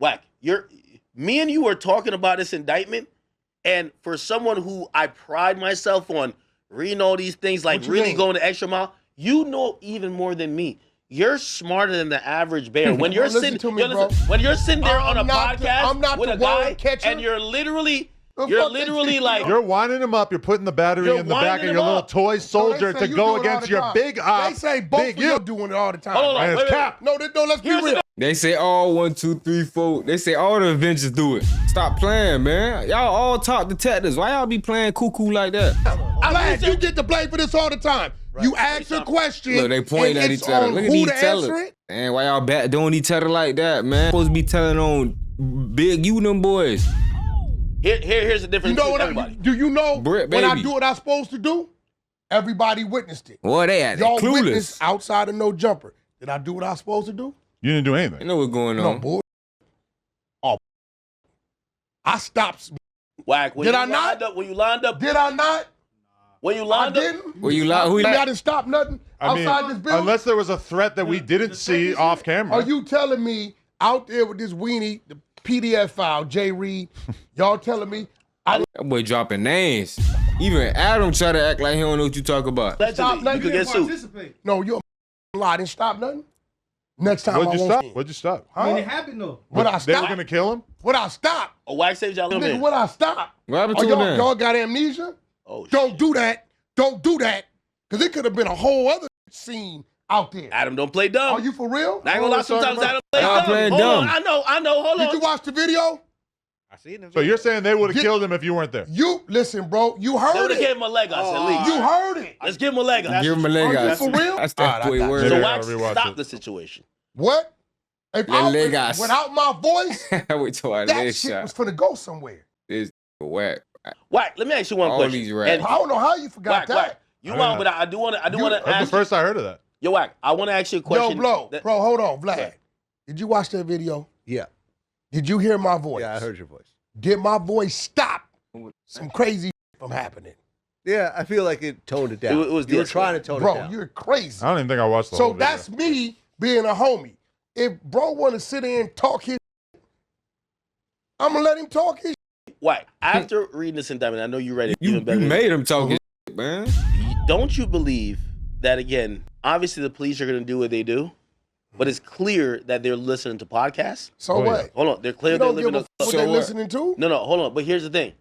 Wack, me and you are talking about this indictment, and for someone who I pride myself on reading all these things, like really going the extra mile, you know even more than me. You're smarter than the average bear. When you're sitting, when you're sitting there on a podcast with a guy, and you're literally like you're winding him up. You're putting the battery in the back of your little toy soldier to go against your big op. They say both of you doing it all the time. Hold on, wait, cap. No, let's be real. They say all 1, 2, 3, 4. They say all the Avengers do it. Stop playing, man. Y'all all top detectives. Why y'all be playing cuckoo like that? Vlad, you get the blame for this all the time. Right. You ask a question. Look, they point at each other. Look at each other. Man, why y'all doing each other like that, man? Supposed to be telling on Big you them boys. Here's the difference. You know what? Do you know when I do what I'm supposed to do? Everybody witnessed it. Boy, they had y'all clueless. Witnessed outside of no jumper. Did I do what I was supposed to do? You didn't do anything. You know what's going on. No, boy. Oh, I stopped. Wack, did I not? When you lined up. Did I not? When you lined up. When you lined up. I didn't stop nothing outside this building. Unless there was a threat that we didn't see off camera. Are you telling me out there with this weenie, the PDF file, Jay Reed, y'all telling me? That boy dropping names. Even Adam try to act like he don't know what you talk about. Stop nothing. You could get sued. No, you're a lie. Didn't stop nothing. Next time What'd you stop? What'd you stop? Huh? I mean, it happened though. What I stop? They were gonna kill him? What I stop? Oh, Wack saved y'all a little bit. What I stop? What happened to him? Y'all got amnesia? Oh, don't do that. Don't do that. Because it could have been a whole other scene out there. Adam, don't play dumb. Are you for real? I ain't gonna lie, sometimes Adam plays dumb. Playing Hold dumb. on, I know, hold on. Did you watch the video? I seen the video. So you're saying they would have killed him if you weren't there? Listen, bro, you heard They would it. have gave him a leg us at least. You heard it. Let's give him a leg us. Give him a leg Are you us. for real? That's that boy word. So Maybe Wack I'll rewatch stop it. the situation. What? If I was, without my voice, Wait till I that leg shit shot. was finna go somewhere. This Wack. Wack, let me ask you one All question. these rats. I don't know how you forgot that. Wack. You want, but I do want to That's ask the first I heard of that. Yo, Wack, I want to ask you a question. Yo, bro, hold on, Vlad. Did you watch that video? Yeah. Did you hear my voice? Yeah, I heard your voice. Did my voice stop some crazy from happening? Yeah, I feel like it toned it down. It was you were trying to tone it down. Bro, you're crazy. I don't even think I watched the whole video. So that's me being a homie. If bro want to sit there and talk his I'm going to let him talk his Wack, after reading this indictment, I know you read it You even better. made him talk his shit, man. Don't you believe that, again, obviously the police are going to do what they do, but it's clear that they're listening to podcasts? So what? Hold on. They're clear You they're don't give living a what So they what? listening to? No, hold on. But here's the thing.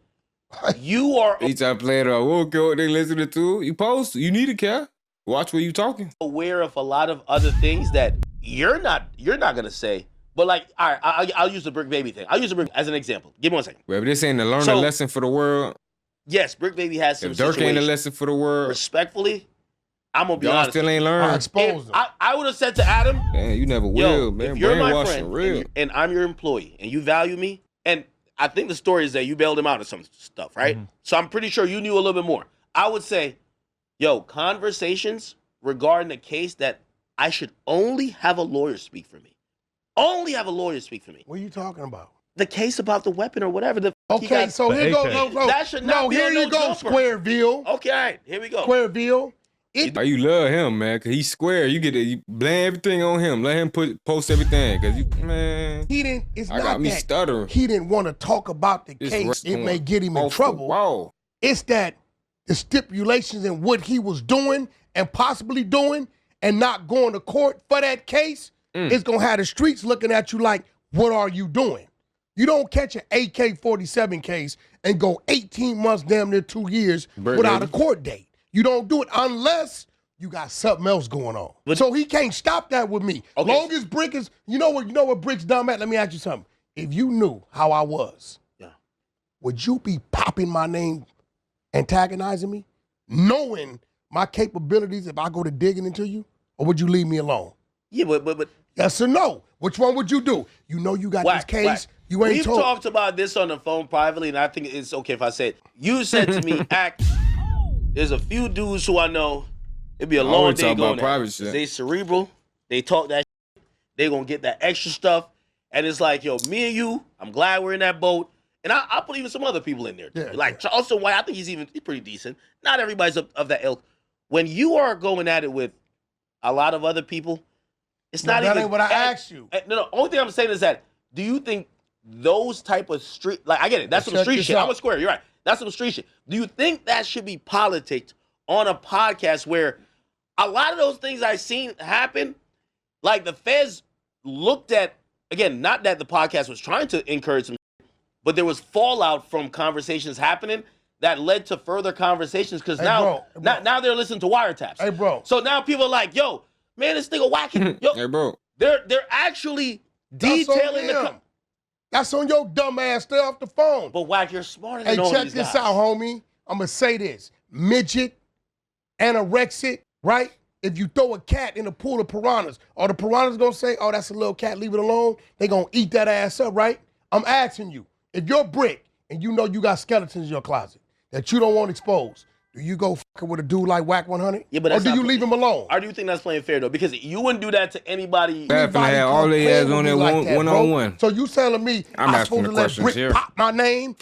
You are He try to play it up. Okay, what they listening to? You supposed to. You need to care. Watch where you talking. aware of a lot of other things that you're not going to say. But like, all right, I'll use the Bricc Baby thing. I'll use the Bricc as an example. Give me 1 second. Well, if this ain't to learn a lesson for the world, Yes, Bricc Baby has some if Dirk ain't a situations. lesson for the world, Respectfully, I'm going to be y'all honest. still ain't I learn. exposed them. I would have said to Adam, Man, you never will, yo, man. if you're my Brainwashing friend real. and I'm your employee and you value me, and I think the story is that you bailed him out of some stuff, right? So I'm pretty sure you knew a little bit more. I would say, yo, conversations regarding the case that I should only have a lawyer speak for me. Only have a lawyer speak for me. What are you talking about? The case about the weapon or whatever. Okay, so here AK. go. That should not be here on you no go, jumper. Squareville. Okay, all right, here we go. Squareville. Oh, you love him, man, cause he's square. You get to you blame everything on him. Let him post everything, cause you, man. He didn't. It's I not got me that stuttering. he didn't want to talk about the This case. rest It going may get him in off the trouble. wall. It's that the stipulations and what he was doing and possibly doing and not going to court for that case is gonna have the streets looking at you like, what are you doing? You don't catch an AK-47 case and go 18 months, damn near 2 years without a court date. You don't do it unless you got something else going on. So he can't stop that with me. Okay. Long as Bricc is, you know what Brick's dumb at? Let me ask you something. If you knew how I was, would you be popping my name, antagonizing me, knowing my capabilities if I go to digging into you? Or would you leave me alone? Yeah, but Yes or no? Which one would you do? You know you got Wack, this case. Wack. You ain't We've told. talked about this on the phone privately, and I think it's okay if I say it. You said to me, Act, there's a few dudes who I know, it'd be a long always day talk about going there. private shit. They cerebral, they talk that shit, they gonna get that extra stuff, and it's like, yo, me and you, I'm glad we're in that boat, and I put even some other people in there. Yeah, like Charleston White, I think he's pretty decent. Not everybody's of that ilk. When you are going at it with a lot of other people, it's not that even. ain't what I asked you. No, only thing I'm saying is that, do you think those type of street, like I get it, that's some street shit. out. I'm a square. You're right. That's some street shit. Do you think that should be politics on a podcast where a lot of those things I've seen happen, like the feds looked at, again, not that the podcast was trying to encourage some, but there was fallout from conversations happening that led to further conversations because now they're listening to wiretaps. Hey, bro. So now people are like, yo, man, this nigga whacking. Yo, Hey, bro. they're actually detailing the. That's on your dumb ass. Stay off the phone. But Wack, you're smarter Hey, than all check these this guys. out, homie. I'm going to say this. Midget, anorexic, right? If you throw a cat in a pool of piranhas, are the piranhas going to say, oh, that's a little cat, leave it alone? They going to eat that ass up, right? I'm asking you, if you're Bricc and you know you got skeletons in your closet that you don't want exposed, do you go fucking with a dude like Wack 100? Yeah, but or do you leave him alone? I do think that's playing fair, though, because you wouldn't do that to anybody. Definitely had all they ass on there one-on-one. So you telling me I'm supposed to let Bricc pop my name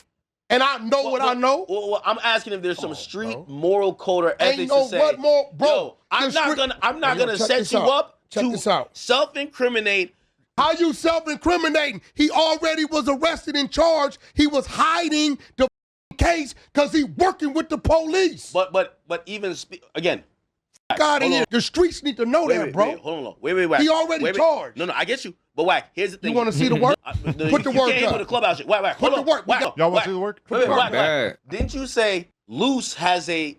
and I know what I know? Well, I'm asking if there's some street moral code or ethics Ain't no to say, what more, bro. yo, I'm not gonna set you up to self-incriminate. How you self-incriminating? He already was arrested and charged. He was hiding the case because he working with the police. But even again, God in here. The streets need to know that, bro. Hold on. Wait, Wack. He already charged. No, I get you. But Wack, here's the thing. You want to see the work? Put the work You came up. with the clubhouse shit. Wack, Put the work. Wack, Y'all want to see the work? Wait, Wack. Bad. Didn't you say Loose has a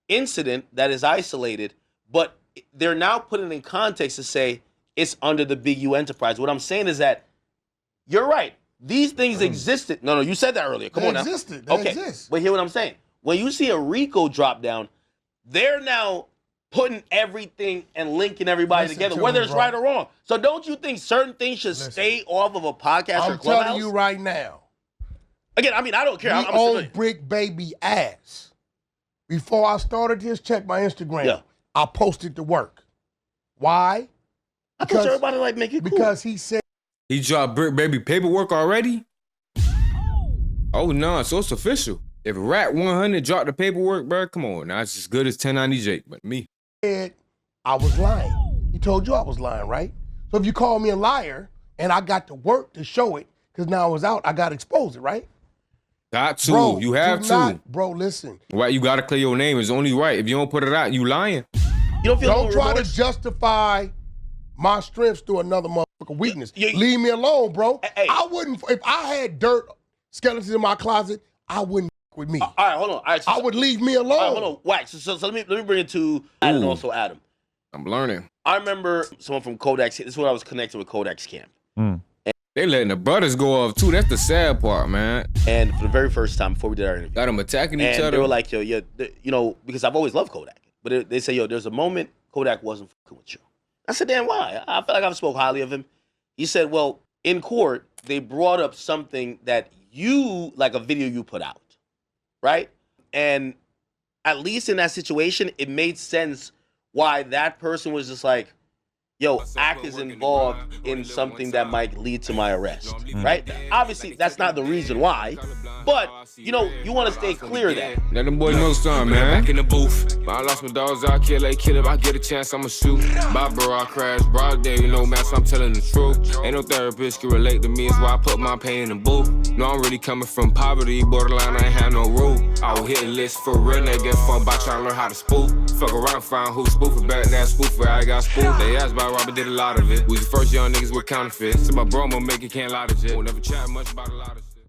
incident that is isolated, but they're now putting it in context to say it's under the Big U enterprise? What I'm saying is that you're right. These things existed. No, you said that earlier. Come on now. They exist. But hear what I'm saying. When you see a RICO drop down, they're now putting everything and linking everybody together, whether it's right or wrong. So don't you think certain things should stay off of a podcast or clubhouse? I'm telling you right now. Again, I mean, I don't care. We own Bricc baby ass. Before I started this, check my Instagram. Yeah. I posted the work. Why? I thought everybody like make it cool. Because he said He dropped Bricc baby paperwork already? Oh, no, so it's official. If Rat 100 dropped the paperwork, bro, come on. Now it's as good as 1090 Jake, but me. I was lying. He told you I was lying, right? So if you call me a liar and I got to work to show it, because now I was out, I got to expose it, right? Got to. Bro, you have to. Bro, listen. Why you got to clear your name? It's only right. If you don't put it out, you lying. You don't try to justify my strengths to another motherfucker weakness. Leave me alone, bro. Hey. I wouldn't, if I had dirt skeletons in my closet, I wouldn't with me. All right, hold on. All right, I would leave me alone. All right, hold on. Wack. So let me bring it to Adam and also Adam. I'm learning. I remember someone from Kodak's. This is when I was connected with Kodak's camp. They letting the brothers go off too. That's the sad part, man. And for the very first time, before we did our interview, Got them attacking each and other. they were like, yo, you know, because I've always loved Kodak. But they say, yo, there's a moment Kodak wasn't fucking with you. I said, damn, why? I feel like I've spoke highly of him. He said, well, in court, they brought up something that you, like a video you put out, right? And at least in that situation, it made sense why that person was just like, yo, Act is involved in something that might lead to my arrest, right? Obviously, that's not the reason why, but, you know, you want to stay clear of that. Let them boys know something, man. Back in the booth. I lost my dogs, I kill if I get a chance, I'ma shoot. Bye, bro, I crash. Broad day, you know, man, so I'm telling the truth. Ain't no therapist can relate to me, it's why I put my pain in the booth. No, I'm really coming from poverty, borderline, I ain't have no rule. I will hit a list for real, they get fun by trying to learn how to spoof. Fuck around, find who spoofing back, that spoofer, I got spoofed. They asked about Robert, did a lot of it. We the first young niggas with counterfeits. So my bro, I'ma make it, can't lie to jet. Won't never chat much about a lot of shit.